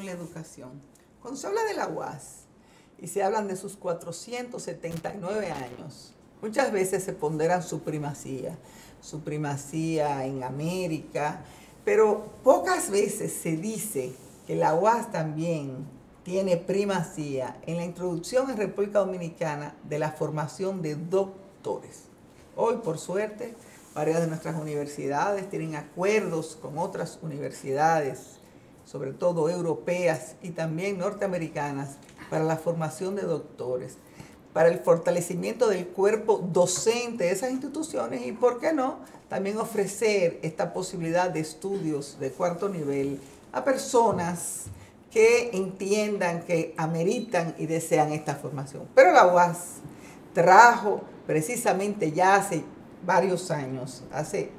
la educación. Cuando se habla de la UAS y se hablan de sus 479 años, muchas veces se ponderan su primacía en América, pero pocas veces se dice que la UAS también tiene primacía en la introducción en República Dominicana de la formación de doctores. Hoy, por suerte, varias de nuestras universidades tienen acuerdos con otras universidades, sobre todo europeas y también norteamericanas, para la formación de doctores, para el fortalecimiento del cuerpo docente de esas instituciones y, ¿por qué no?, también ofrecer esta posibilidad de estudios de cuarto nivel a personas que entiendan que ameritan y desean esta formación. Pero la UAS trajo precisamente ya hace varios años, hace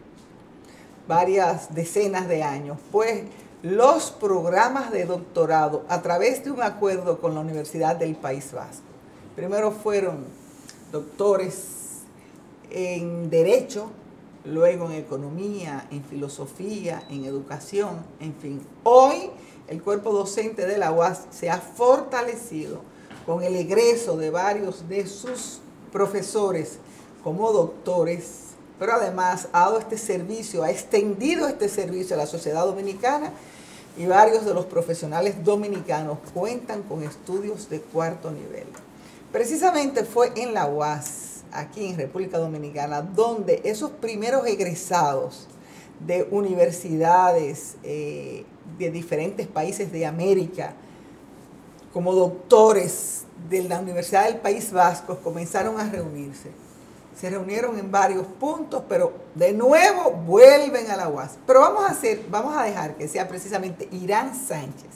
varias decenas de años, pues los programas de doctorado a través de un acuerdo con la Universidad del País Vasco. Primero fueron doctores en Derecho, luego en Economía, en Filosofía, en Educación, en fin. Hoy el cuerpo docente de la UAS se ha fortalecido con el egreso de varios de sus profesores como doctores, pero además ha dado este servicio, ha extendido este servicio a la sociedad dominicana y varios de los profesionales dominicanos cuentan con estudios de cuarto nivel. Precisamente fue en la UAS, aquí en República Dominicana, donde esos primeros egresados de universidades de diferentes países de América, como doctores de la Universidad del País Vasco, comenzaron a reunirse. Se reunieron en varios puntos, pero de nuevo vuelven a la UAS. Pero vamos a dejar que sea precisamente Irán Sánchez,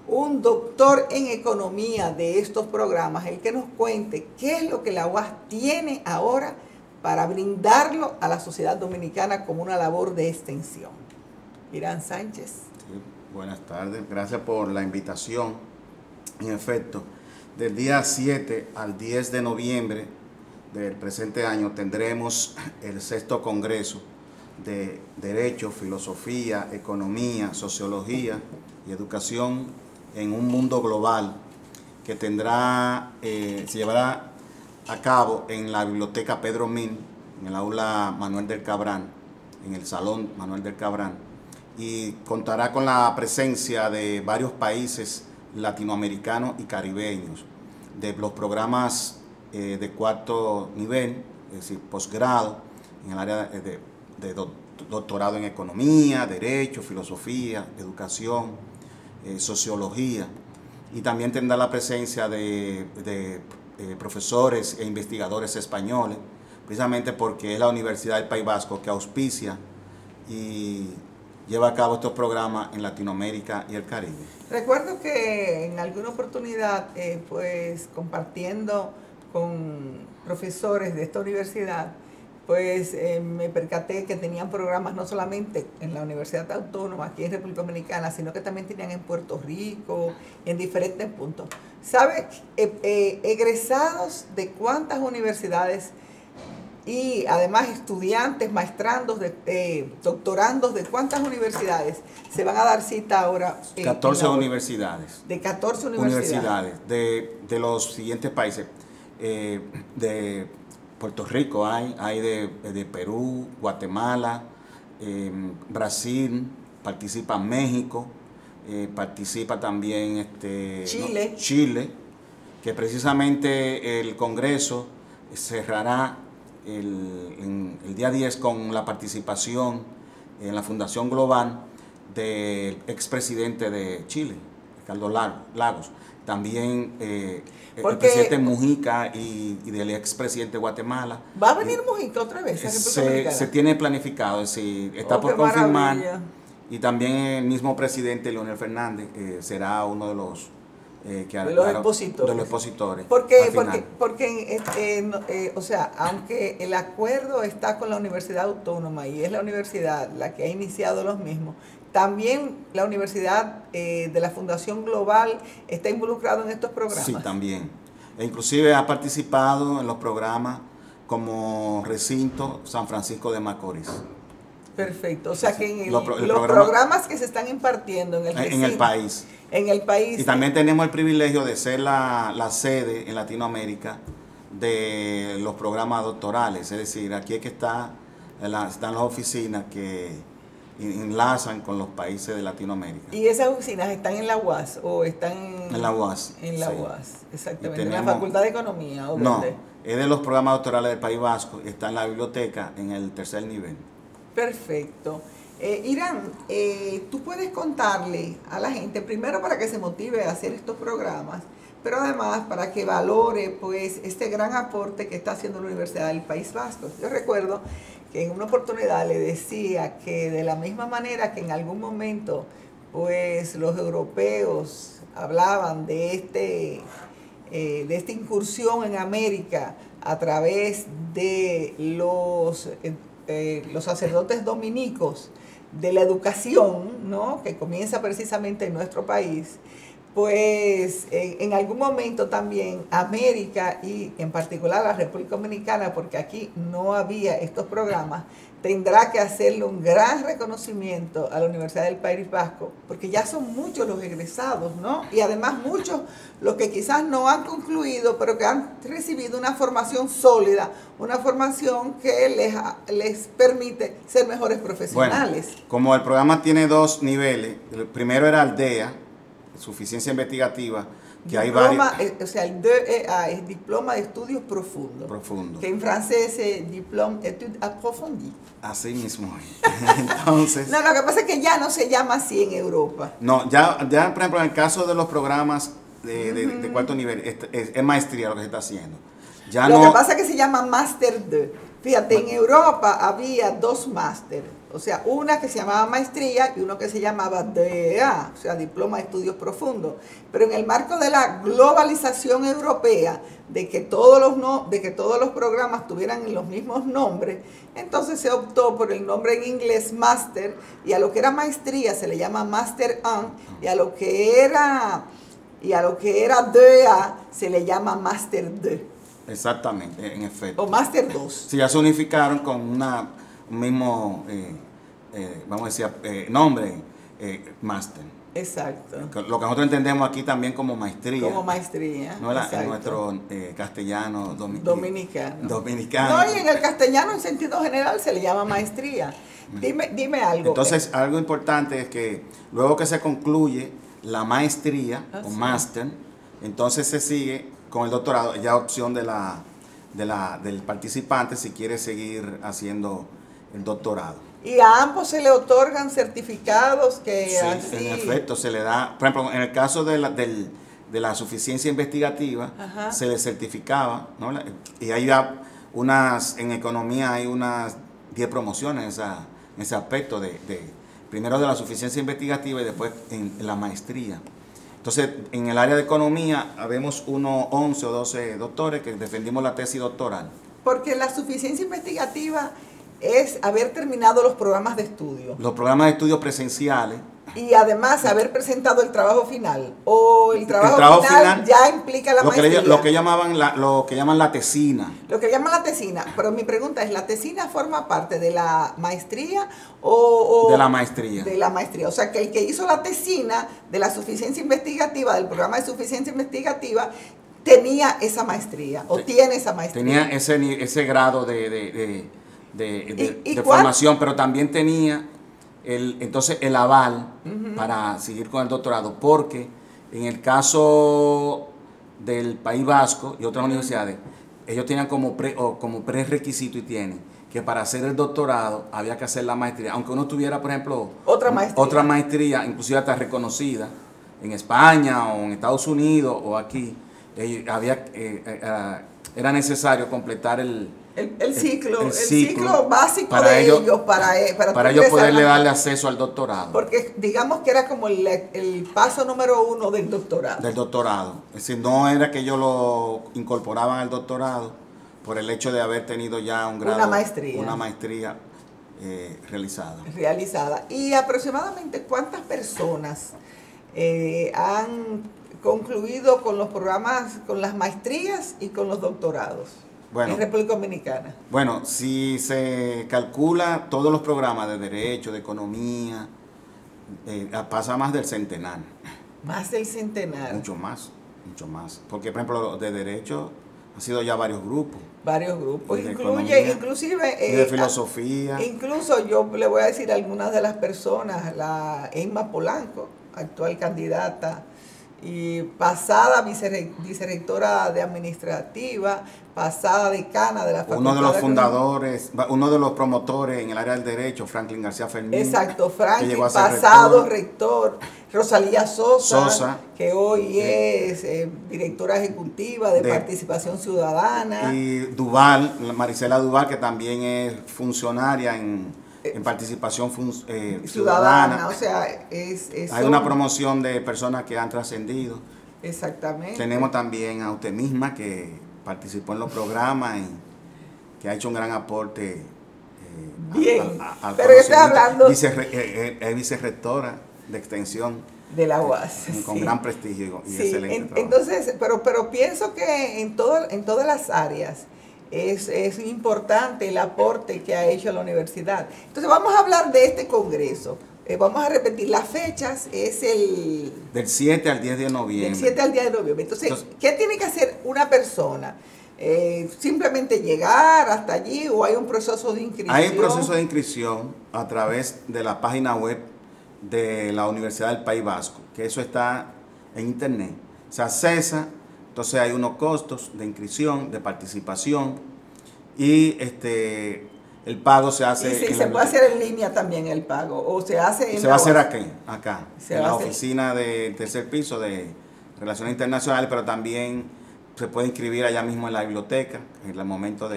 un doctor en economía de estos programas, el que nos cuente qué es lo que la UAS tiene ahora para brindarlo a la sociedad dominicana como una labor de extensión. Irán Sánchez. Sí, buenas tardes, gracias por la invitación. En efecto, del día 7 al 10 de noviembre del presente año tendremos el 6º Congreso de Derecho, Filosofía, Economía, Sociología y Educación en un mundo global, que se llevará a cabo en la Biblioteca Pedro Min, en el aula Manuel del Cabrán, en el Salón Manuel del Cabrán, y contará con la presencia de varios países latinoamericanos y caribeños, de los programas de cuarto nivel, es decir, posgrado, en el área de doctorado en Economía, Derecho, Filosofía, Educación, Sociología, y también tendrá la presencia de profesores e investigadores españoles, precisamente porque es la Universidad del País Vasco que auspicia y lleva a cabo estos programas en Latinoamérica y el Caribe. Recuerdo que en alguna oportunidad, pues compartiendo con profesores de esta universidad, pues me percaté que tenían programas no solamente en la Universidad Autónoma, aquí en República Dominicana, sino que también tenían en Puerto Rico, en diferentes puntos. ¿Sabe? Egresados de cuántas universidades y además estudiantes, maestrandos, doctorandos de cuántas universidades se van a dar cita ahora. 14 universidades. De 14 universidades. De los siguientes países. De Puerto Rico hay de Perú, Guatemala, Brasil, participa México, participa también Chile, que precisamente el Congreso cerrará el día 10 con la participación en la Fundación Global del expresidente de Chile, Ricardo Lagos. También el presidente Mujica y del expresidente de Guatemala. ¿Va a venir Mujica otra vez a República Dominicana? Se tiene planificado, es decir, está por confirmar. Maravilla. Y también el mismo presidente Leonel Fernández será uno de los expositores. Porque o sea, aunque el acuerdo está con la Universidad Autónoma y es la universidad la que ha iniciado los mismos, también la Universidad de la Fundación Global está involucrada en estos programas. Sí, también. E inclusive ha participado en los programas como Recinto San Francisco de Macorís. Perfecto. O sea que en los programas que se están impartiendo en el país. En el país. Y también tenemos el privilegio de ser la sede en Latinoamérica de los programas doctorales. Es decir, aquí es que están las oficinas que enlazan con los países de Latinoamérica. ¿Y esas oficinas están en la UAS o están en la UAS? En la UAS, exactamente. Tenemos, ¿en la Facultad de Economía o no, dónde? Es de los programas doctorales del País Vasco, está en la biblioteca en el tercer nivel. Perfecto. Irán, tú puedes contarle a la gente, primero para que se motive a hacer estos programas, pero además para que valore pues este gran aporte que está haciendo la Universidad del País Vasco. Yo recuerdo que en una oportunidad le decía que de la misma manera que en algún momento pues los europeos hablaban de esta incursión en América a través de los sacerdotes dominicos, de la educación, ¿no?, que comienza precisamente en nuestro país, pues en algún momento también América y en particular la República Dominicana, porque aquí no había estos programas, tendrá que hacerle un gran reconocimiento a la Universidad del País Vasco, porque ya son muchos los egresados, ¿no? Y además muchos los que quizás no han concluido, pero que han recibido una formación sólida, una formación que les permite ser mejores profesionales. Bueno, como el programa tiene dos niveles, el primero era Aldea, suficiencia investigativa, que diploma, hay varios. O sea, el DEA es Diploma de Estudios Profundos. Que en francés es Diplôme d'études approfondies. Así mismo. Entonces. No, lo que pasa es que ya no se llama así en Europa. No, ya por ejemplo, en el caso de los programas de cuarto nivel, es maestría lo que se está haciendo. Ya lo que pasa es que se llama Master 2. Fíjate, en Europa había dos máster, o sea, una que se llamaba maestría y uno que se llamaba DEA, o sea, Diploma de Estudios Profundos. Pero en el marco de la globalización europea, de que todos los programas tuvieran los mismos nombres, entonces se optó por el nombre en inglés Master, y a lo que era maestría se le llama Master 1, y a lo que era DEA se le llama Master 2. Exactamente, en efecto. O Master 2. Sí, ya se unificaron con un mismo, vamos a decir, nombre, Master. Exacto. Lo que nosotros entendemos aquí también como maestría. Como maestría. No en nuestro castellano dominicano. Dominicano. No, y en el castellano en sentido general se le llama maestría. Dime algo. Entonces, algo importante es que luego que se concluye la maestría o máster, entonces se sigue con el doctorado, ya opción del participante si quiere seguir haciendo el doctorado. Y a ambos se le otorgan certificados que sí, así... En efecto, se le da, por ejemplo, en el caso de la suficiencia investigativa, se le certificaba, ¿no? Y hay ya en economía hay unas 10 promociones en ese aspecto, primero de la suficiencia investigativa y después en la maestría. Entonces, en el área de economía, habemos unos 11 o 12 doctores que defendimos la tesis doctoral. Porque la suficiencia investigativa es haber terminado los programas de estudio. Los programas de estudio presenciales. Y además haber presentado el trabajo final. O el trabajo final ya implica la maestría. Lo que llaman la tesina. Lo que llaman la tesina. Pero mi pregunta es, ¿la tesina forma parte de la maestría o de la maestría? De la maestría. O sea, que el que hizo la tesina de la suficiencia investigativa, del programa de suficiencia investigativa, tenía esa maestría o tiene esa maestría. Tenía ese grado de formación, pero también tenía entonces el aval para seguir con el doctorado, porque en el caso del País Vasco y otras universidades, ellos tenían como prerequisito y tienen que para hacer el doctorado había que hacer la maestría, aunque uno tuviera, por ejemplo, otra maestría, inclusive hasta reconocida en España o en Estados Unidos o aquí, era necesario completar el ciclo básico para ellos poderle darle acceso al doctorado. Porque digamos que era como el paso número 1 del doctorado. Del doctorado. Es decir, no era que ellos lo incorporaban al doctorado por el hecho de haber tenido ya un grado. Una maestría realizada. ¿Y aproximadamente cuántas personas han concluido con los programas, con las maestrías y con los doctorados? Bueno, en República Dominicana. Bueno, si se calcula todos los programas de derecho, de economía, pasa más del centenar. Más del centenar. Mucho más. Porque, por ejemplo, de derecho ha sido ya varios grupos. Varios grupos. Inclusive... y de filosofía. Incluso yo le voy a decir a algunas de las personas, la Emma Polanco, actual candidata y pasada vicerrectora de administrativa, pasada decana de la Facultad uno de los de fundadores, uno de los promotores en el área del derecho, Franklin García Fermín. Exacto, Franklin, pasado rector. Rosalía Sosa, que hoy es directora ejecutiva de Participación Ciudadana. Y Duval, Marisela Duval, que también es funcionaria en Participación Ciudadana. O sea, hay una promoción de personas que han trascendido. Exactamente. Tenemos también a usted misma, que participó en los programas y que ha hecho un gran aporte. Bien, pero yo estoy hablando... Es vicerrectora de extensión de la UAS, con gran prestigio y excelente trabajo. Entonces, pero pienso que en todas las áreas es importante el aporte que ha hecho la universidad. Entonces vamos a hablar de este congreso. Vamos a repetir las fechas, es del 7 al 10 de noviembre. Del 7 al 10 de noviembre. Entonces, ¿qué tiene que hacer una persona? ¿Simplemente llegar hasta allí o hay un proceso de inscripción? Hay un proceso de inscripción a través de la página web de la Universidad del País Vasco, que eso está en internet. Se accesa, entonces hay unos costos de inscripción, de participación y el pago se hace... Y se puede hacer en línea también el pago, o se hace en... Se va a hacer acá, en la oficina del tercer piso de Relaciones Internacionales, pero también se puede inscribir allá mismo en la biblioteca, en el momento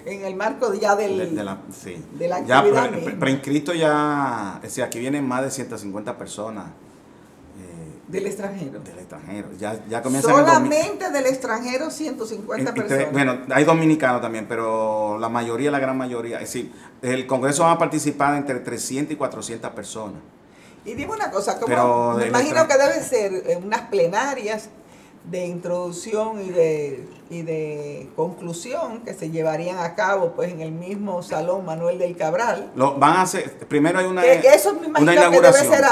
en el marco ya de la actividad ya preinscrito ya, es decir, aquí vienen más de 150 personas. Del extranjero. Del extranjero. Ya comienzan solamente del extranjero 150 personas. Bueno, hay dominicanos también, pero la mayoría, la gran mayoría, es decir, el Congreso va a participar entre 300 y 400 personas. Y dime una cosa, me imagino que debe ser unas plenarias de introducción y de conclusión que se llevarían a cabo pues en el mismo Salón Manuel del Cabral. Van a hacer, primero hay eso me imagino que debe ser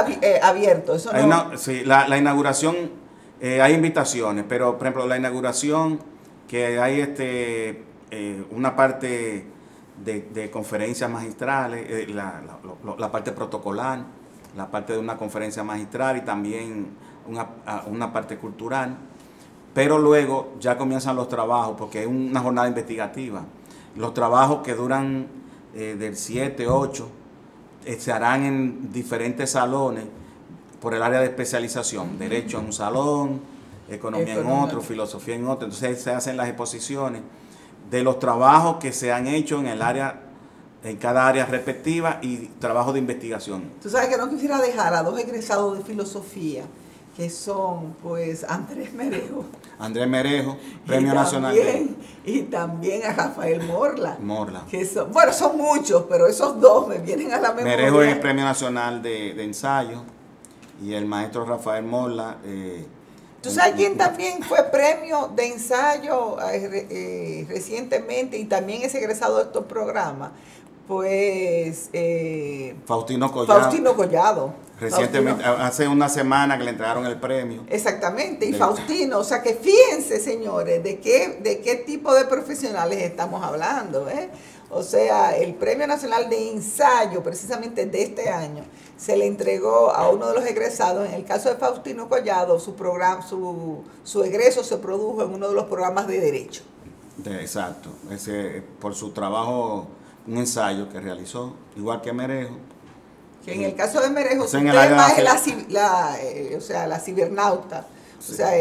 abierto. Eso sí, la inauguración, hay invitaciones, pero por ejemplo la inauguración, que hay una parte de conferencias magistrales, la parte protocolar, la parte de una conferencia magistral y también una parte cultural. Pero luego ya comienzan los trabajos, porque es una jornada investigativa. Los trabajos que duran del 7, 8, se harán en diferentes salones por el área de especialización. Derecho en un salón, economía en otro, filosofía en otro. Entonces se hacen las exposiciones de los trabajos que se han hecho en el área, en cada área respectiva, y trabajo de investigación. Tú sabes que no quisiera dejar a dos egresados de filosofía, que son pues Andrés Merejo, Premio Nacional y también a Rafael Morla. Que son muchos, pero esos dos me vienen a la memoria. Merejo es Premio Nacional de Ensayo y el maestro Rafael Morla. ¿Tú sabes quién también fue premio de ensayo recientemente y también es egresado de estos programas? Pues Faustino Collado. Recientemente, hace una semana que le entregaron el premio. Exactamente, y Faustino, o sea que fíjense, señores, de qué tipo de profesionales estamos hablando, O sea, el Premio Nacional de Ensayo, precisamente de este año, se le entregó a uno de los egresados. En el caso de Faustino Collado, su egreso se produjo en uno de los programas de Derecho. Exacto, por su trabajo, un ensayo que realizó, igual que Merejo. Que en el caso de Merejo, su tema es la cibernauta. Sí, o sea,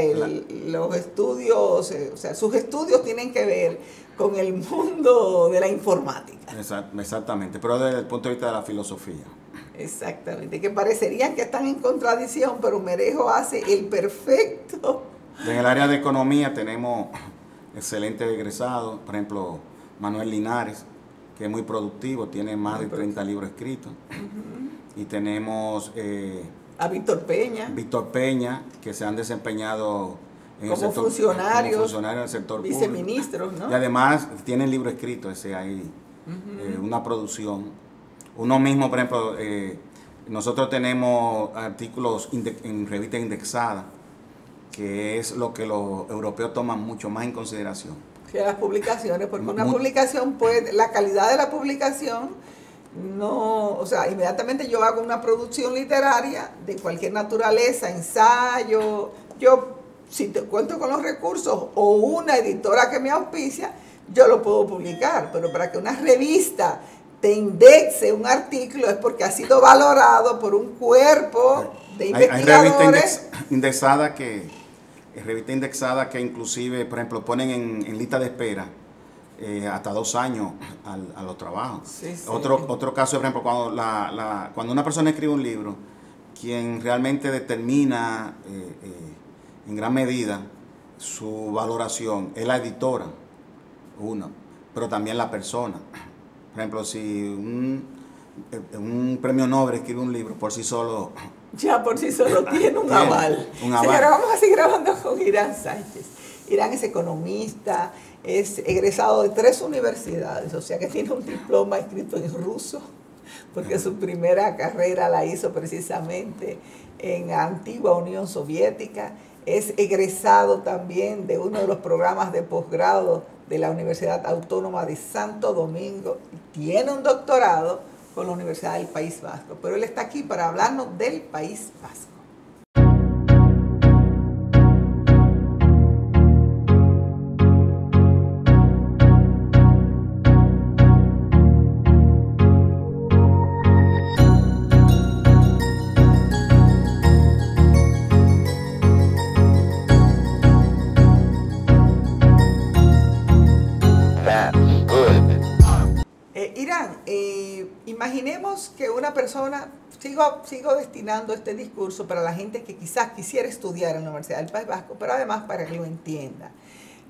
los estudios, sus estudios tienen que ver con el mundo de la informática. Exactamente, pero desde el punto de vista de la filosofía. Exactamente, que parecerían que están en contradicción, pero Merejo hace el perfecto. En el área de economía tenemos excelentes egresados, por ejemplo, Manuel Linares, que es muy productivo, tiene más de 30 libros escritos. Y tenemos a Víctor Peña, que se han desempeñado como funcionarios del sector público. Viceministros, ¿no? Y además tienen libro escrito, hay una producción. Uno mismo, por ejemplo, nosotros tenemos artículos en revistas indexadas, que es lo que los europeos toman mucho más en consideración. Que las publicaciones, porque una publicación puede, la calidad de la publicación, no, o sea, inmediatamente yo hago una producción literaria de cualquier naturaleza, ensayo, yo si te cuento con los recursos o una editora que me auspicia, yo lo puedo publicar, pero para que una revista te indexe un artículo es porque ha sido valorado por un cuerpo de investigadores. Hay revistas indexadas que inclusive, por ejemplo, ponen en lista de espera hasta 2 años a los trabajos. Sí, sí. Otro caso, por ejemplo, cuando una persona escribe un libro, quien realmente determina en gran medida su valoración es la editora, pero también la persona. Por ejemplo, si un premio Nobel escribe un libro, por sí solo... Ya por sí solo tiene un aval. Señora, vamos a seguir hablando con Irán Sánchez. Irán es economista, es egresado de 3 universidades, o sea que tiene un diploma escrito en ruso, porque su primera carrera la hizo precisamente en la antigua Unión Soviética. Es egresado también de uno de los programas de posgrado de la Universidad Autónoma de Santo Domingo. Tiene un doctorado con la Universidad del País Vasco, pero él está aquí para hablarnos del País Vasco. Irán, imaginemos que una persona, sigo destinando este discurso para la gente que quizás quisiera estudiar en la Universidad del País Vasco, pero además para que lo entienda.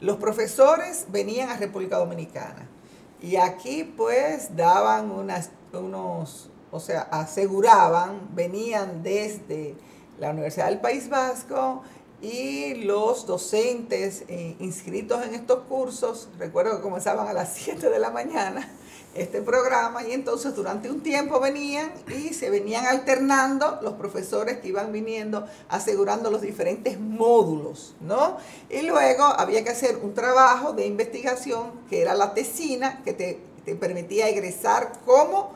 Los profesores venían a República Dominicana y aquí pues daban aseguraban, venían desde la Universidad del País Vasco y los docentes inscritos en estos cursos, recuerdo que comenzaban a las 7 de la mañana, este programa, y entonces durante un tiempo venían y se venían alternando los profesores que iban viniendo asegurando los diferentes módulos, ¿no? Y luego había que hacer un trabajo de investigación que era la tesina, que te permitía egresar con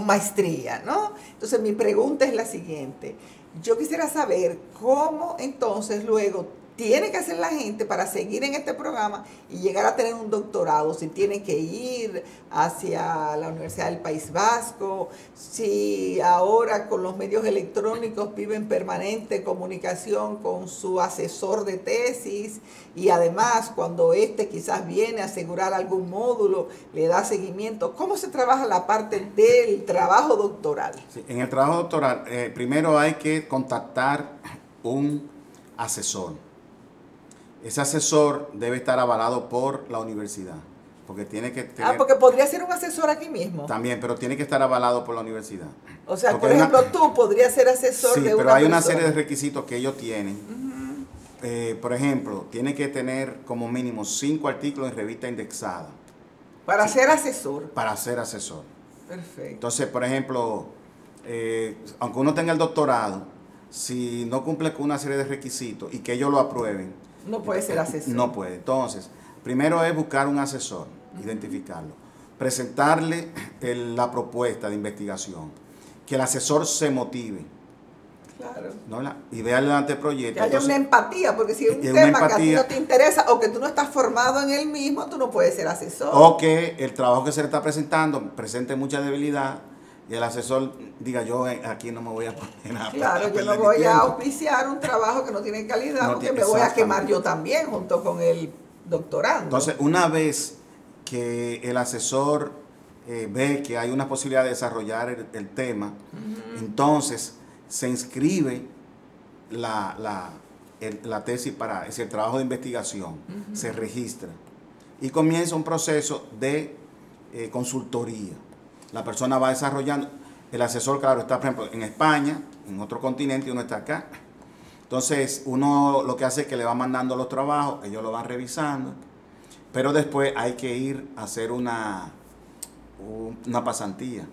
maestría, ¿no? Entonces mi pregunta es la siguiente: yo quisiera saber cómo entonces luego tiene que hacer la gente para seguir en este programa y llegar a tener un doctorado, si tiene que ir hacia la Universidad del País Vasco, si ahora con los medios electrónicos vive en permanente comunicación con su asesor de tesis y además cuando quizás viene a asegurar algún módulo, le da seguimiento. ¿Cómo se trabaja la parte del trabajo doctoral? Sí, en el trabajo doctoral, primero hay que contactar un asesor. Ese asesor debe estar avalado por la universidad, porque tiene que tener... porque podría ser un asesor aquí mismo. También, pero tiene que estar avalado por la universidad. O sea, por ejemplo, tú podrías ser asesor de una persona. Sí, pero hay una serie de requisitos que ellos tienen. Por ejemplo, tiene que tener como mínimo 5 artículos en revista indexada. Para ser asesor. Para ser asesor. Perfecto. Entonces, por ejemplo, aunque uno tenga el doctorado, si no cumple con una serie de requisitos y que ellos lo aprueben, no puede ser asesor. No puede. Entonces, primero es buscar un asesor, identificarlo, presentarle la propuesta de investigación, que el asesor se motive. Claro. ¿No? Y vea el anteproyecto. Que haya una empatía, porque si es un tema que a ti no te interesa o que tú no estás formado en él mismo, tú no puedes ser asesor. O que el trabajo que se le está presentando presente mucha debilidad y el asesor diga: yo aquí no me voy a poner a... Claro, yo no voy a auspiciar un trabajo que no tiene calidad, porque me voy a quemar yo también junto con el doctorando. Entonces, una vez que el asesor ve que hay una posibilidad de desarrollar el tema, entonces se inscribe la tesis para el trabajo de investigación, se registra y comienza un proceso de consultoría. La persona va desarrollando, el asesor, claro, está, por ejemplo, en España, en otro continente, y uno está acá. Entonces, uno lo que hace es que le va mandando los trabajos, ellos lo van revisando, pero después hay que ir a hacer una pasantía.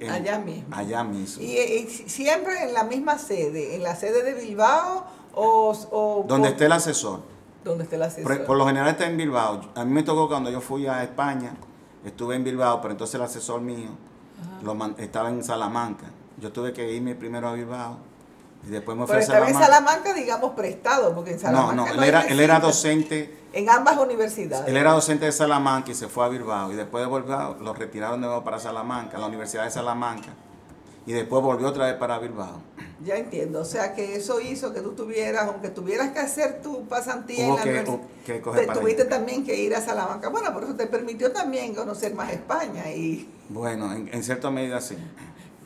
Allá mismo. Allá mismo. ¿Y siempre en la misma sede? ¿En la sede de Bilbao o donde esté el asesor. Donde esté el asesor. Por lo general está en Bilbao. A mí me tocó cuando yo fui a España, estuve en Bilbao, pero entonces el asesor mío estaba en Salamanca. Yo tuve que irme primero a Bilbao y después me fui a Salamanca. Pero estaba en Salamanca, digamos, prestado, porque en Salamanca él era docente. En ambas universidades. Él era docente de Salamanca y se fue a Bilbao. Y después de Bilbao lo retiraron de nuevo para Salamanca, la Universidad de Salamanca. Y después volvió otra vez para Bilbao. Ya entiendo. O sea que eso hizo que tú tuvieras, aunque tuvieras que hacer tu pasantía en la universidad, tuviste también que ir a Salamanca. Bueno, por eso te permitió también conocer más España. Bueno, en cierta medida sí.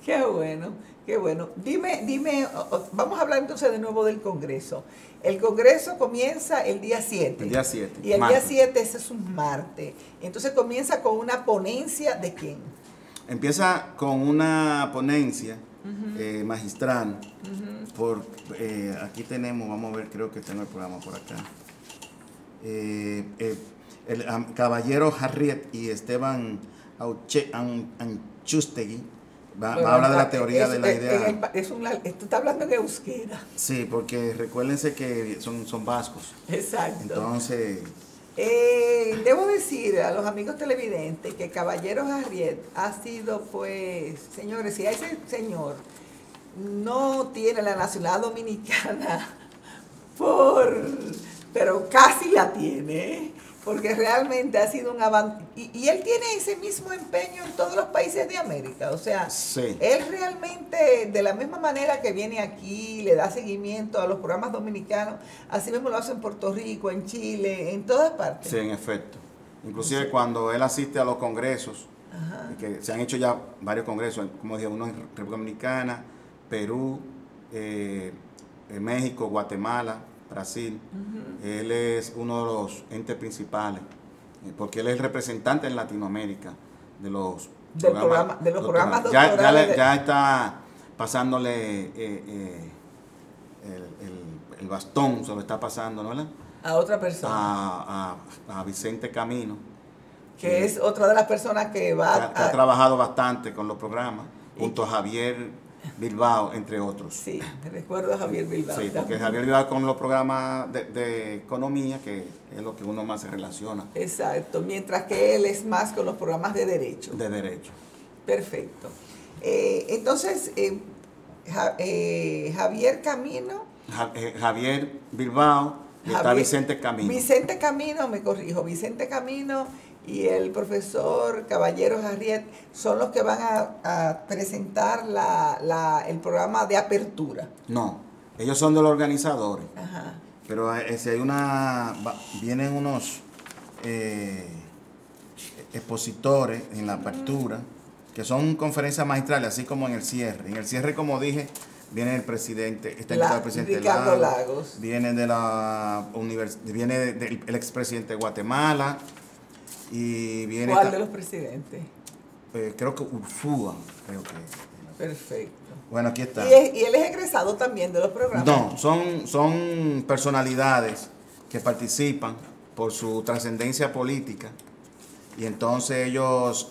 Qué bueno, qué bueno. Dime, vamos a hablar entonces de nuevo del Congreso. El Congreso comienza el día 7. El día 7. Y el día 7 ese es un martes. Entonces comienza con una ponencia ¿de quién? Empieza con una ponencia magistral. Aquí tenemos, vamos a ver, creo que tengo el programa por acá. El caballero Harriet y Esteban Anchustegui va a hablar de la teoría de la idea. Esto está hablando en euskera. Sí, porque recuérdense que son vascos. Exacto. Entonces... debo decir a los amigos televidentes que Caballero Harriet ha sido, pues, señores, si ese señor no tiene la nacionalidad dominicana, pero casi la tiene, porque realmente ha sido un avance. Y él tiene ese mismo empeño en todos los países de América. O sea, sí. Él realmente, de la misma manera que viene aquí, le da seguimiento a los programas dominicanos, así mismo lo hace en Puerto Rico, en Chile, en todas partes. Sí, en efecto. Inclusive cuando él asiste a los congresos, que se han hecho ya varios congresos, como dije, uno en República Dominicana, Perú, México, Guatemala, Brasil. Él es uno de los entes principales, porque él es el representante en Latinoamérica de los programas doctorales. Ya está pasándole el bastón, se lo está pasando, ¿no? A otra persona. A Vicente Camino. Que es otra de las personas que ha trabajado bastante con los programas, junto a Javier Bilbao, entre otros. Sí, recuerdo a Javier Bilbao. Sí, porque Javier Bilbao con los programas de economía, que es lo que uno más se relaciona. Exacto, mientras que él es más con los programas de derecho. De derecho. Perfecto. Entonces, Javier Camino. Javier Bilbao y está Vicente Camino. Vicente Camino, me corrijo, Vicente Camino y el profesor Caballero Harriet son los que van a presentar el programa de apertura. No, ellos son de los organizadores. Ajá. Pero si hay vienen unos expositores en la apertura, que son conferencias magistrales, así como en el cierre. En el cierre, como dije, viene el presidente, está invitado el presidente Ricardo Lagos. Viene del expresidente de Guatemala. Y viene ¿Cuál de los presidentes? Creo que Ursúa, creo que. Perfecto. Bueno, aquí está. ¿Y él es egresado también de los programas? No, son personalidades que participan por su trascendencia política y entonces ellos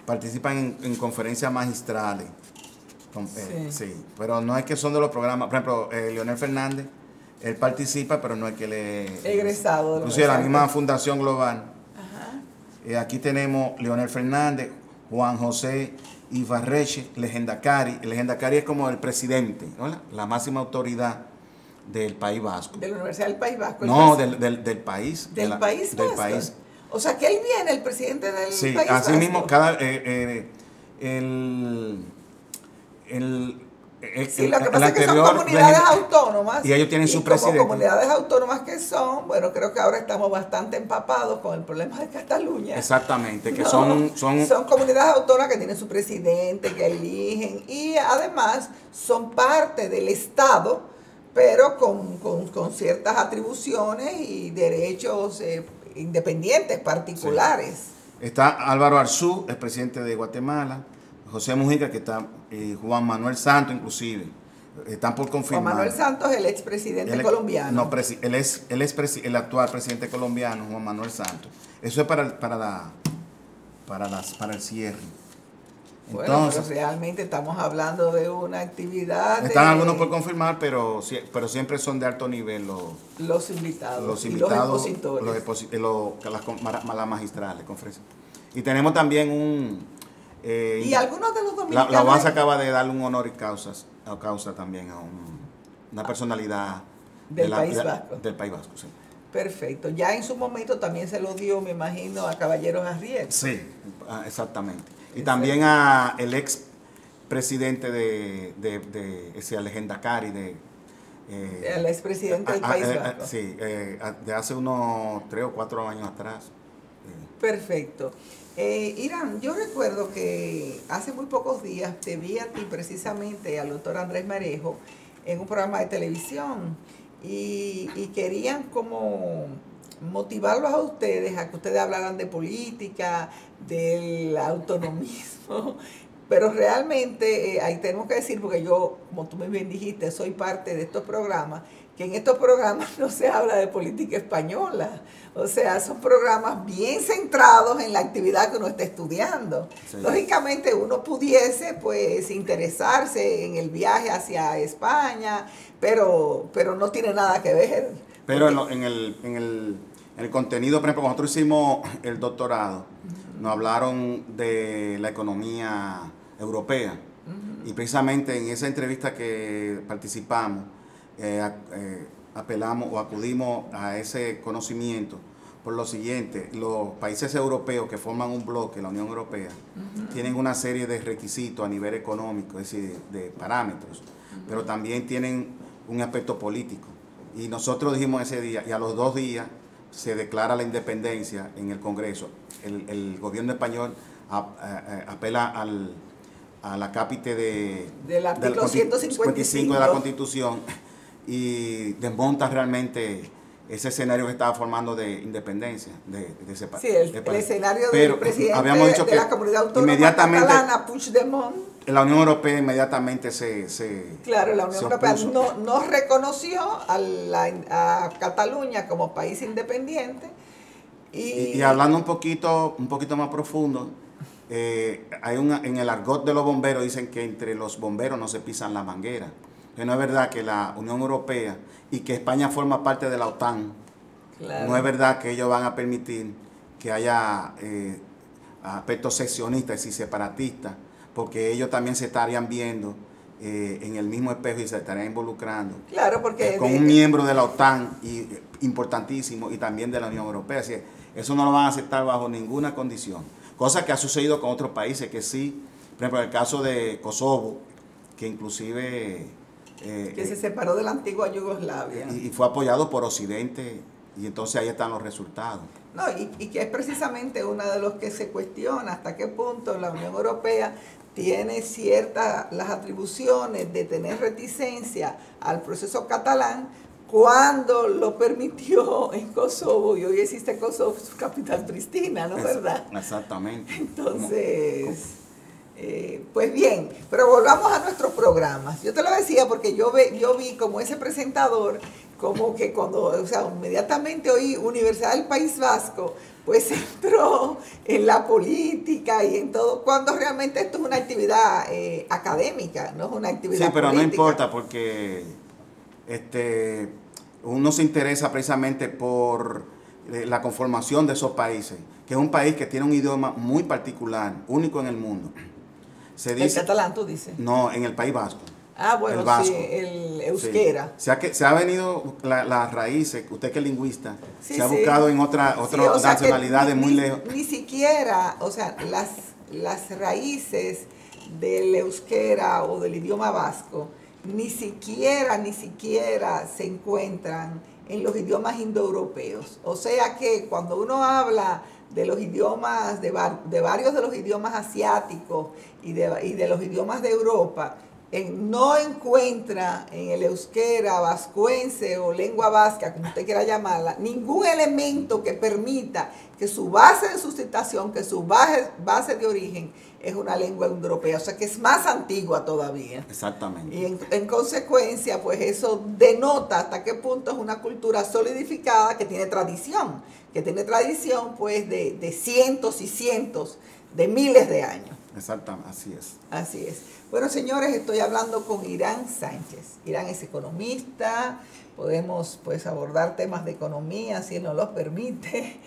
participan en conferencias magistrales. Sí, pero no es que son de los programas. Por ejemplo, Leonel Fernández, él participa, pero no es que le... Egresado. Inclusive la misma Fundación Global. Aquí tenemos Leonel Fernández, Juan José Ibarreche, Legendacari. El Legendacari es como el presidente, ¿no? La máxima autoridad del País Vasco. ¿De la Universidad del País Vasco? No, del país. ¿Del País Vasco? Del país. O sea, que él viene, el presidente del País Vasco. Sí, así mismo, Sí, lo que pasa es que son comunidades autónomas. Y ellos tienen su presidente. Como comunidades autónomas que son, bueno, creo que ahora estamos bastante empapados con el problema de Cataluña. Exactamente, que son comunidades autónomas que tienen su presidente, que eligen, y además son parte del Estado, pero con ciertas atribuciones y derechos independientes, particulares. Sí. Está Álvaro Arzú, el presidente de Guatemala. José Mujica, que está Juan Manuel Santos, inclusive. Están por confirmar. Juan Manuel Santos, el expresidente colombiano. No, el actual presidente colombiano, Juan Manuel Santos. Eso es para el cierre. Bueno, entonces, pero realmente estamos hablando de una actividad. Están algunos por confirmar, pero siempre son de alto nivel los invitados y los expositores. Las magistrales, conferencias. Y tenemos también y algunos de los dominicanos. La UAS acaba de darle un honor y causa también a una personalidad del País Vasco. Del País Vasco, sí. Perfecto. Ya en su momento también se lo dio, me imagino, a Caballeros Arrieta. Sí, exactamente. Y también a el ex presidente de esa legenda Cari, el expresidente del País Vasco. Sí, de hace unos 3 o 4 años atrás. Perfecto. Irán, yo recuerdo que hace muy pocos días te vi a ti precisamente, al doctor Andrés Marejo, en un programa de televisión y querían como motivarlos a ustedes, a que ustedes hablaran de política, del autonomismo, pero realmente ahí tenemos que decir, porque yo, como tú muy bien dijiste, soy parte de estos programas, que en estos programas no se habla de política española, o sea, son programas bien centrados en la actividad que uno está estudiando. Sí. Lógicamente uno pudiese pues interesarse en el viaje hacia España, pero no tiene nada que ver. Pero en el contenido, por ejemplo, nosotros hicimos el doctorado, nos hablaron de la economía europea y precisamente en esa entrevista que participamos, apelamos o acudimos a ese conocimiento por lo siguiente: los países europeos que forman un bloque, la Unión Europea, tienen una serie de requisitos a nivel económico, es decir, de parámetros, pero también tienen un aspecto político. Y nosotros dijimos ese día, y a los 2 días se declara la independencia en el Congreso. El gobierno español apela a la cápite del artículo 155 de la Constitución y desmonta realmente ese escenario que estaba formando de independencia de ese país. Sí, el escenario del presidente de la comunidad autónoma catalana, Puigdemont. La Unión Europea inmediatamente Claro, la Unión Europea no reconoció a Cataluña como país independiente. Y hablando un poquito más profundo, en el argot de los bomberos dicen que entre los bomberos no se pisan la manguera. Que no es verdad que la Unión Europea y que España forma parte de la OTAN, claro, no es verdad que ellos van a permitir que haya aspectos seccionistas y separatistas, porque ellos también se estarían viendo en el mismo espejo y se estarían involucrando, claro, porque con un miembro de la OTAN importantísimo y también de la Unión Europea. Así, eso no lo van a aceptar bajo ninguna condición. Cosa que ha sucedido con otros países que sí, por ejemplo, en el caso de Kosovo, que inclusive que se separó de la antigua Yugoslavia. Y fue apoyado por Occidente, y entonces ahí están los resultados. No, y que es precisamente uno de los que se cuestiona hasta qué punto la Unión Europea tiene las atribuciones de tener reticencia al proceso catalán cuando lo permitió en Kosovo, y hoy existe Kosovo, su capital Pristina, ¿no es verdad? Exactamente. Entonces... pues bien, pero volvamos a nuestros programas. Yo te lo decía porque yo vi como ese presentador, como que inmediatamente oí Universidad del País Vasco, pues entró en la política y en todo, cuando realmente esto es una actividad académica, no es una actividad política. Sí, pero política. No importa, porque uno se interesa precisamente por la conformación de esos países, que es un país que tiene un idioma muy particular, único en el mundo. Se dice, ¿el catalán tú dices? No, en el País Vasco. Ah, bueno, el vasco. Sí, el euskera. Sí. Se ha venido las raíces, usted que es lingüista, sí, se ha buscado en otras nacionalidades muy lejos. Ni siquiera, las raíces del euskera o del idioma vasco, ni siquiera se encuentran en los idiomas indoeuropeos. O sea que cuando uno habla de los idiomas, de varios de los idiomas asiáticos y de los idiomas de Europa, no encuentra en el euskera, vascuense o lengua vasca, como usted quiera llamarla, ningún elemento que permita que su base de sustentación, que su base de origen es una lengua indoeuropea, o sea que es más antigua todavía. Exactamente. Y en consecuencia, pues eso denota hasta qué punto es una cultura solidificada que tiene tradición pues de cientos y cientos de miles de años. Exactamente, así es. Así es. Bueno, señores, estoy hablando con Irán Sánchez. Irán es economista, podemos pues abordar temas de economía si él nos los permite.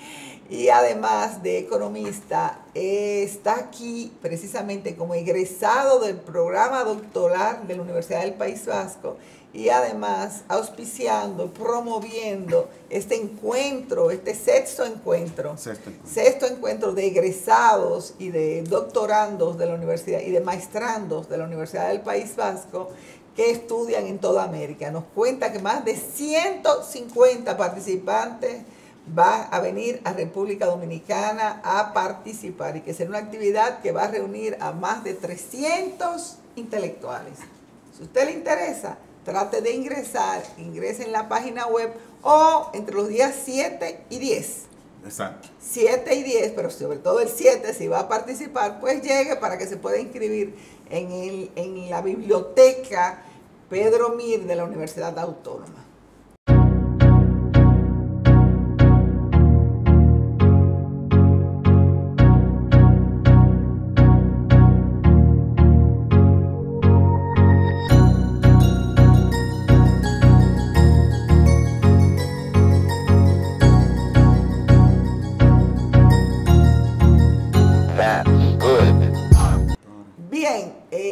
Y además de economista, está aquí precisamente como egresado del programa doctoral de la Universidad del País Vasco y además auspiciando, promoviendo este encuentro, este sexto encuentro de egresados y de doctorandos de la universidad y de maestrandos de la Universidad del País Vasco que estudian en toda América. Nos cuenta que más de 150 participantes van a venir a República Dominicana a participar y que será una actividad que va a reunir a más de 300 intelectuales. Si a usted le interesa, trate de ingresar, ingrese en la página web o entre los días 7 y 10. Exacto. 7 y 10, pero sobre todo el 7, si va a participar, pues llegue para que se pueda inscribir en la biblioteca Pedro Mir de la Universidad Autónoma.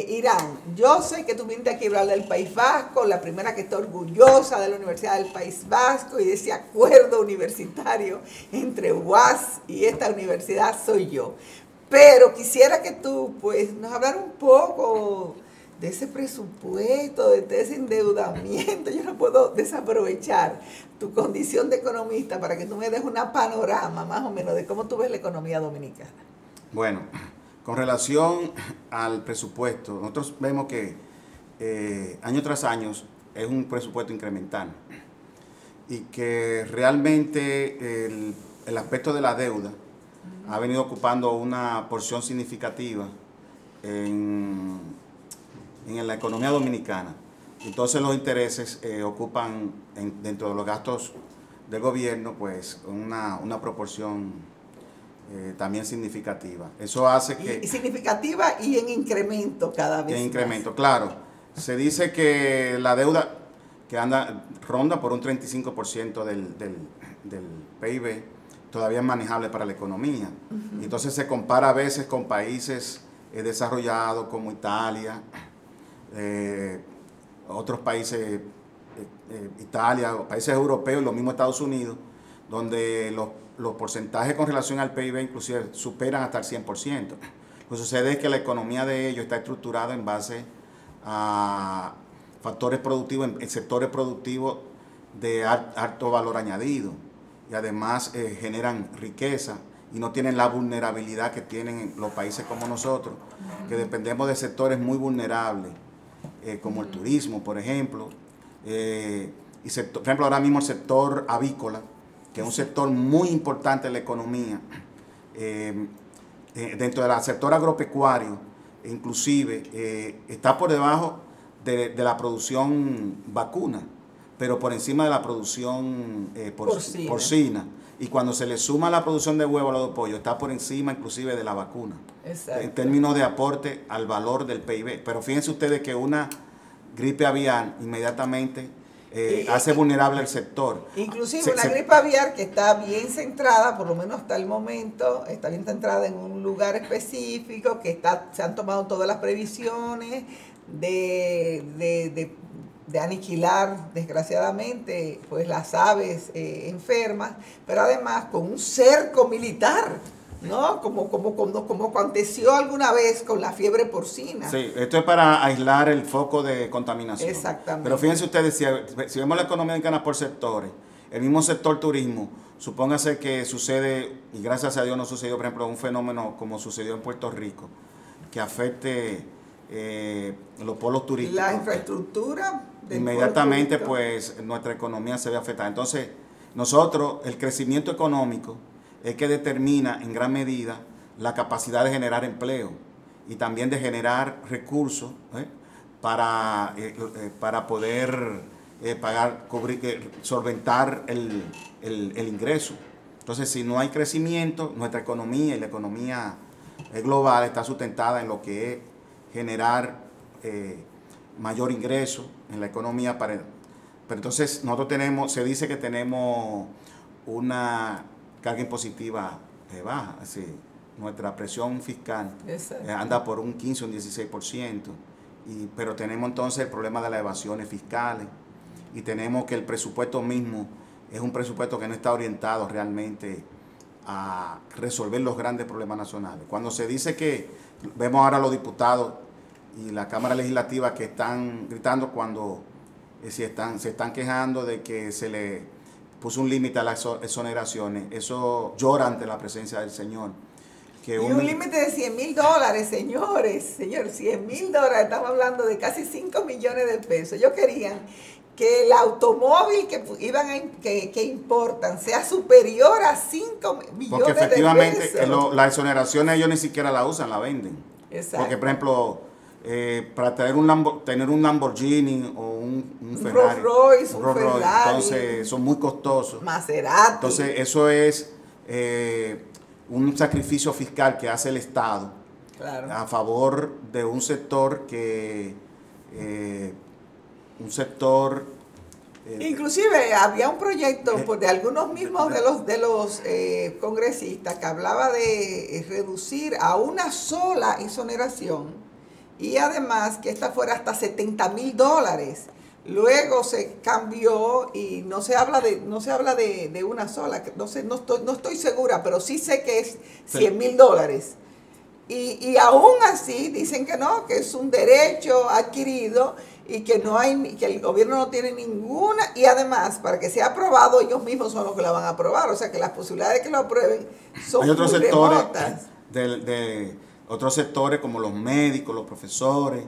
Irán, yo sé que tú viniste aquí a hablar del País Vasco, la primera que está orgullosa de la Universidad del País Vasco y de ese acuerdo universitario entre UAS y esta universidad soy yo. Pero quisiera que tú pues nos hablaras un poco de ese presupuesto, de ese endeudamiento. Yo no puedo desaprovechar tu condición de economista para que tú me des una panorama más o menos de cómo tú ves la economía dominicana. Bueno, con relación al presupuesto, nosotros vemos que año tras año es un presupuesto incremental y que realmente el aspecto de la deuda ha venido ocupando una porción significativa en la economía dominicana. Entonces los intereses ocupan dentro de los gastos del gobierno pues una proporción también significativa. Eso hace que... Y significativa y en incremento cada vez En incremento, claro. Se dice que la deuda que ronda por un 35% del PIB todavía es manejable para la economía. Uh-huh. Entonces se compara a veces con países desarrollados como Italia, otros países, Italia, países europeos, los mismos Estados Unidos, donde los porcentajes con relación al PIB inclusive superan hasta el 100%. Lo que sucede es que la economía de ellos está estructurada en base a factores productivos, en sectores productivos de alto valor añadido y además generan riqueza y no tienen la vulnerabilidad que tienen los países como nosotros, que dependemos de sectores muy vulnerables, como el turismo, por ejemplo, y por ejemplo ahora mismo el sector avícola, que es un sector muy importante en la economía, dentro del sector agropecuario, inclusive, está por debajo de la producción vacuna, pero por encima de la producción porcina. Y cuando se le suma la producción de huevo a los pollos, está por encima inclusive de la vacuna. Exacto. En términos de aporte al valor del PIB. Pero fíjense ustedes que una gripe aviar inmediatamente hace vulnerable el sector. Inclusive una gripe aviar que está bien centrada, por lo menos hasta el momento, está bien centrada en un lugar específico, que se han tomado todas las previsiones de aniquilar, desgraciadamente, pues las aves enfermas, pero además con un cerco militar, ¿no? Como aconteció alguna vez con la fiebre porcina. Sí, esto es para aislar el foco de contaminación. Exactamente. Pero fíjense ustedes, si vemos la economía dominicana por sectores, el mismo sector turismo, supóngase que sucede, y gracias a Dios no sucedió, por ejemplo, un fenómeno como sucedió en Puerto Rico, que afecte los polos turísticos. La infraestructura del Inmediatamente polo turístico. pues nuestra economía se ve afectada. Entonces nosotros, el crecimiento económico es que determina en gran medida la capacidad de generar empleo y también de generar recursos para poder pagar, cubrir, solventar el ingreso. Entonces, si no hay crecimiento, nuestra economía y la economía global está sustentada en lo que es generar mayor ingreso en la economía. Pero entonces nosotros tenemos, se dice que tenemos una carga impositiva baja, así, nuestra presión fiscal anda por un 15 o un 16%, pero tenemos entonces el problema de las evasiones fiscales y tenemos que el presupuesto mismo es un presupuesto que no está orientado realmente a resolver los grandes problemas nacionales. Cuando se dice que, vemos ahora a los diputados y la Cámara Legislativa que están gritando cuando se están quejando de que se le puso un límite a las exoneraciones, eso llora ante la presencia del Señor. Y un límite de $100,000, señores, 100,000 estamos hablando de casi 5 millones de pesos. Ellos querían que el automóvil que importan sea superior a 5 millones de pesos. Porque efectivamente las exoneraciones ellos ni siquiera la usan, la venden. Exacto. Porque, por ejemplo, para tener un Lamborghini o un Ferrari, Rolls Royce, un Ferrari, entonces son muy costosos. Maserati. Entonces eso es un sacrificio fiscal que hace el Estado, claro, a favor de un sector que inclusive había un proyecto de algunos mismos de los congresistas que hablaba de reducir a una sola exoneración y además que esta fuera hasta $70,000. Luego se cambió y no se habla de una sola, no estoy segura, pero sí sé que es $100,000. Y aún así dicen que no, que es un derecho adquirido y que que el gobierno no tiene ninguna, y además para que sea aprobado ellos mismos son los que la van a aprobar, o sea que las posibilidades de que lo aprueben son muy remotas. Otros sectores como los médicos, los profesores,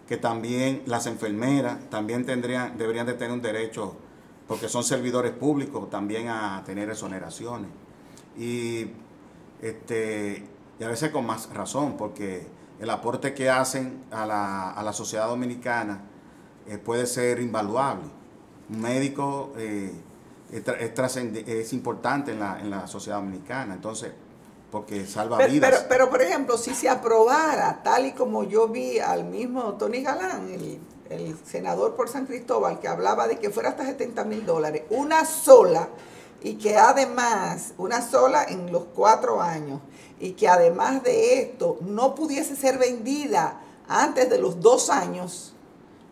que también las enfermeras también deberían de tener un derecho, porque son servidores públicos, también a tener exoneraciones. Y a veces con más razón, porque el aporte que hacen a la sociedad dominicana puede ser invaluable. Un médico es importante en la sociedad dominicana, entonces, porque salva vidas. Pero, por ejemplo, si se aprobara, tal y como yo vi al mismo Tony Galán, el senador por San Cristóbal, que hablaba de que fuera hasta $70,000, una sola, y que además, una sola en los 4 años, y que además de esto no pudiese ser vendida antes de los 2 años,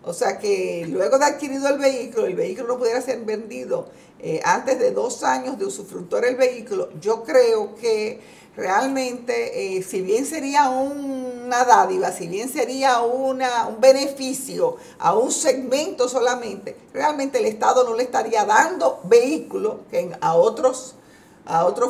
o sea que luego de adquirido el vehículo no pudiera ser vendido antes de 2 años de usufructuar el vehículo. Yo creo que realmente, si bien sería una dádiva, si bien sería un beneficio a un segmento solamente, realmente el Estado no le estaría dando vehículos, que a otros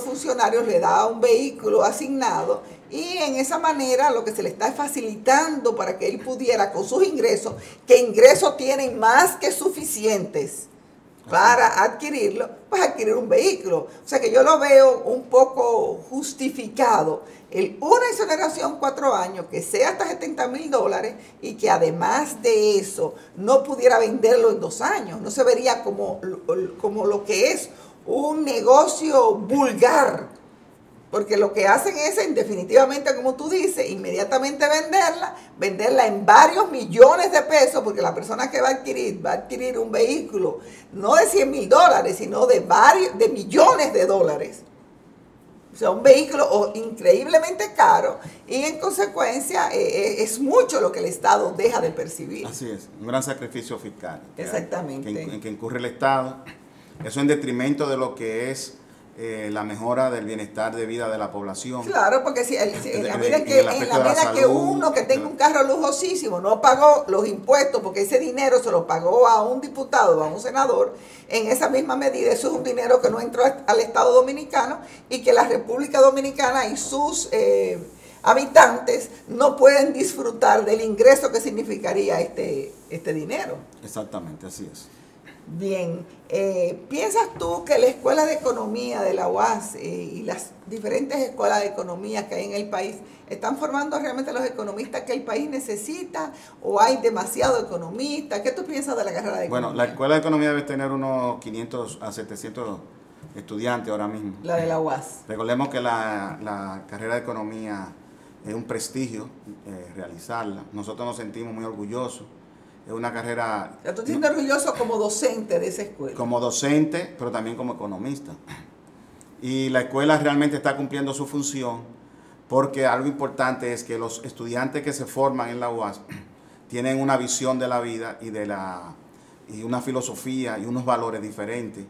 funcionarios le da un vehículo asignado, y en esa manera lo que se le está facilitando para que él pudiera con sus ingresos, que ingresos tienen más que suficientes para adquirirlo, pues adquirir un vehículo. O sea que yo lo veo un poco justificado una exoneración 4 años que sea hasta $70,000 y que además de eso no pudiera venderlo en 2 años. No se vería como lo que es un negocio vulgar, porque lo que hacen es, definitivamente, como tú dices, inmediatamente venderla en varios millones de pesos, porque la persona que va a adquirir un vehículo no de $100,000, sino de millones de dólares. O sea, un vehículo increíblemente caro, y en consecuencia es mucho lo que el Estado deja de percibir. Así es, un gran sacrificio fiscal. Exactamente. En que incurre el Estado. Eso en detrimento de lo que es la mejora del bienestar de vida de la población. Claro, porque en la medida que uno que tenga un carro lujosísimo no pagó los impuestos, porque ese dinero se lo pagó a un diputado o a un senador, en esa misma medida eso es un dinero que no entró al Estado Dominicano y que la República Dominicana y sus habitantes no pueden disfrutar del ingreso que significaría este dinero. Exactamente, así es. Bien, ¿piensas tú que la Escuela de Economía de la UAS y las diferentes escuelas de economía que hay en el país están formando realmente los economistas que el país necesita o hay demasiado economistas? ¿Qué tú piensas de la carrera de economía? Bueno, la Escuela de Economía debe tener unos 500 a 700 estudiantes ahora mismo. La de la UAS. Recordemos que la carrera de Economía es un prestigio realizarla. Nosotros nos sentimos muy orgullosos. Es una carrera... ¿Tú te sientes orgulloso como docente de esa escuela? Como docente, pero también como economista. Y la escuela realmente está cumpliendo su función porque algo importante es que los estudiantes que se forman en la UAS tienen una visión de la vida y una filosofía y unos valores diferentes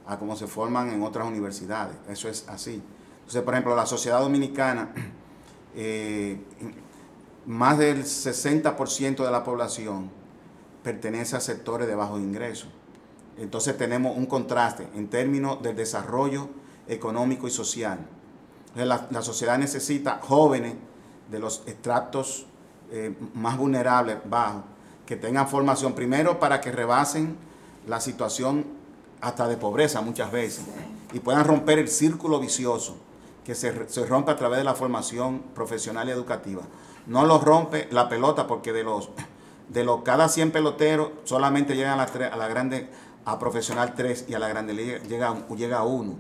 a como se forman en otras universidades. Eso es así. Entonces, por ejemplo, la sociedad dominicana, más del 60% de la población pertenece a sectores de bajos ingresos. Entonces tenemos un contraste en términos del desarrollo económico y social. La sociedad necesita jóvenes de los estratos más vulnerables, bajos, que tengan formación primero para que rebasen la situación hasta de pobreza muchas veces y puedan romper el círculo vicioso que se rompe a través de la formación profesional y educativa. No lo rompe la pelota porque de los cada 100 peloteros solamente llegan a la grande a profesional 3 y a la grande llega 1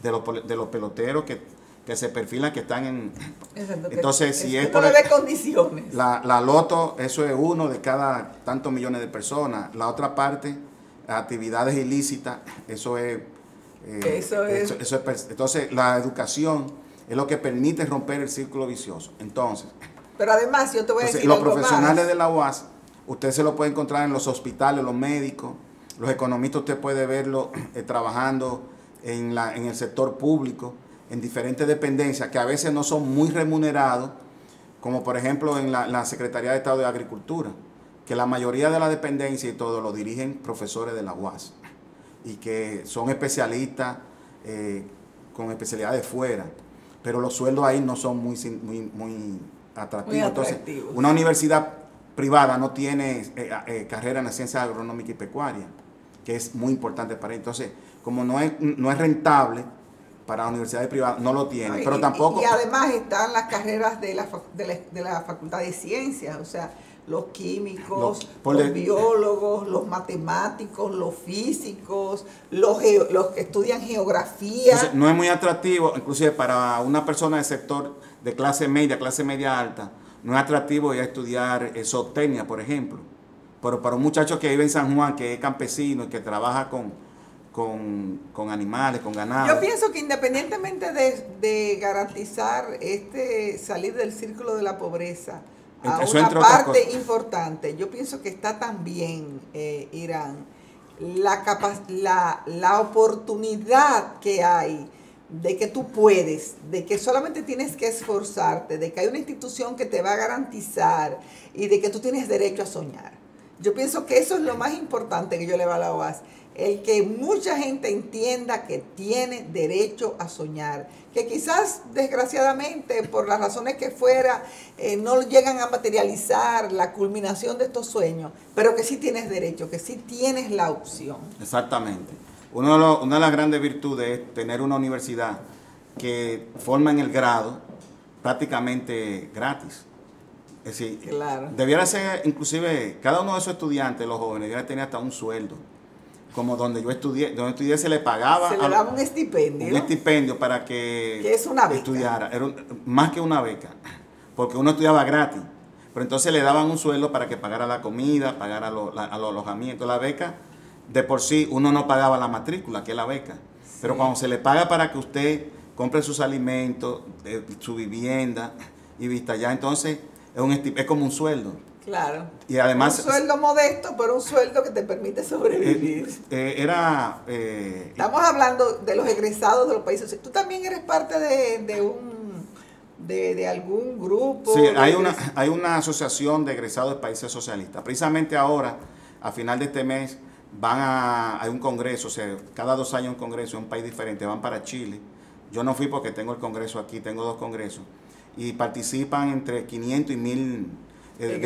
de los peloteros que se perfilan que están en... Exacto, entonces si es por de condiciones. La loto, eso es 1 de cada tantos millones de personas. La otra parte, actividades ilícitas, eso es entonces la educación es lo que permite romper el círculo vicioso. Entonces, pero además, yo te voy a decir los algo profesionales más. de la UAS, usted se lo puede encontrar en los hospitales, los médicos, los economistas usted puede verlo trabajando en el sector público, en diferentes dependencias que a veces no son muy remunerados, como por ejemplo en la Secretaría de Estado de Agricultura, que la mayoría de la dependencia y todo lo dirigen profesores de la UAS y que son especialistas con especialidades fuera, pero los sueldos ahí no son muy atractivo. Entonces, una universidad privada no tiene carrera en la ciencia agronómica y pecuaria, que es muy importante para ellos. Entonces, como no es rentable para universidades privadas, no lo tiene. Pero tampoco... Y además están las carreras de la Facultad de Ciencias, o sea, los químicos, los biólogos, los matemáticos, los físicos, los que estudian geografía. Entonces, no es muy atractivo, inclusive para una persona del sector de clase media alta, no es atractivo ir a estudiar zootecnia, por ejemplo. Pero para un muchacho que vive en San Juan, que es campesino y que trabaja con animales, con ganado. Yo pienso que independientemente de garantizar salir del círculo de la pobreza, a una parte importante, yo pienso que está también, Irán, la oportunidad que hay de que tú puedes, de que solamente tienes que esforzarte, de que hay una institución que te va a garantizar y de que tú tienes derecho a soñar. Yo pienso que eso es lo más importante que yo le va a la UAS, el que mucha gente entienda que tiene derecho a soñar, que quizás desgraciadamente por las razones que fuera no llegan a materializar la culminación de estos sueños, pero que sí tienes derecho, que sí tienes la opción. Exactamente. Una de las grandes virtudes es tener una universidad que forma en el grado prácticamente gratis. Es decir, claro, debiera ser, inclusive, cada uno de esos estudiantes, los jóvenes, debiera tener hasta un sueldo. Como donde yo estudié, se le pagaba. Se le daba un estipendio. Un estipendio para que es una beca. Estudiara. Era más que una beca, porque uno estudiaba gratis. Pero entonces le daban un sueldo para que pagara la comida, pagara los alojamientos. La beca, de por sí, uno no pagaba la matrícula, que es la beca. Sí. Pero cuando se le paga para que usted compre sus alimentos, su vivienda y vista allá, entonces es como un sueldo. Claro. Y además, un sueldo modesto, pero un sueldo que te permite sobrevivir. Estamos hablando de los egresados de los países. Tú también eres parte de algún grupo. Sí, hay una asociación de egresados de países socialistas. Precisamente ahora, a final de este mes, hay un congreso, o sea, cada 2 años un congreso en un país diferente, van para Chile. Yo no fui porque tengo el congreso aquí, tengo 2 congresos. y participan entre 500 y 1000 de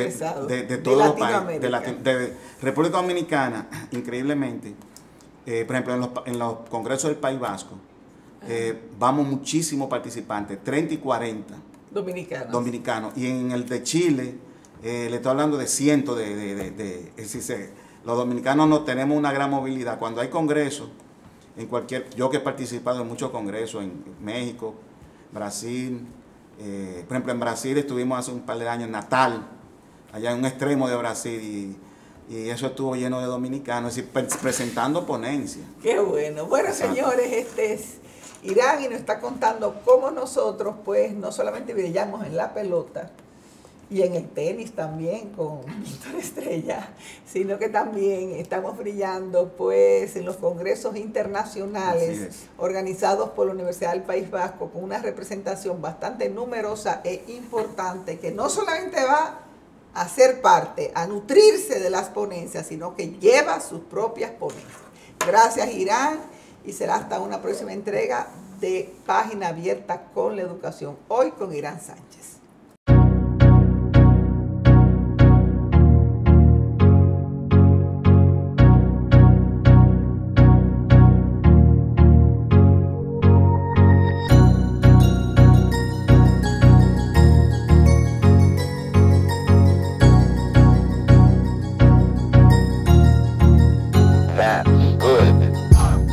de todos los países, Latinoamérica. de República Dominicana, increíblemente. Por ejemplo, en los congresos del País Vasco, vamos muchísimos participantes, 30 y 40 dominicanos. Y en el de Chile, le estoy hablando de cientos es decir, los dominicanos no tenemos una gran movilidad. Cuando hay congresos, yo que he participado en muchos congresos en México, Brasil, por ejemplo en Brasil estuvimos hace un par de años en Natal, allá en un extremo de Brasil, y eso estuvo lleno de dominicanos, es decir, presentando ponencias. Qué bueno. Bueno, Exacto. señores, este es Irán y nos está contando cómo nosotros, pues, no solamente brillamos en la pelota y en el tenis también con Víctor Estrella, sino que también estamos brillando, pues, en los congresos internacionales organizados por la Universidad del País Vasco, con una representación bastante numerosa e importante, que no solamente va a ser parte, a nutrirse de las ponencias, sino que lleva sus propias ponencias. Gracias, Irán, y será hasta una próxima entrega de Página Abierta con la Educación, hoy con Irán Sánchez.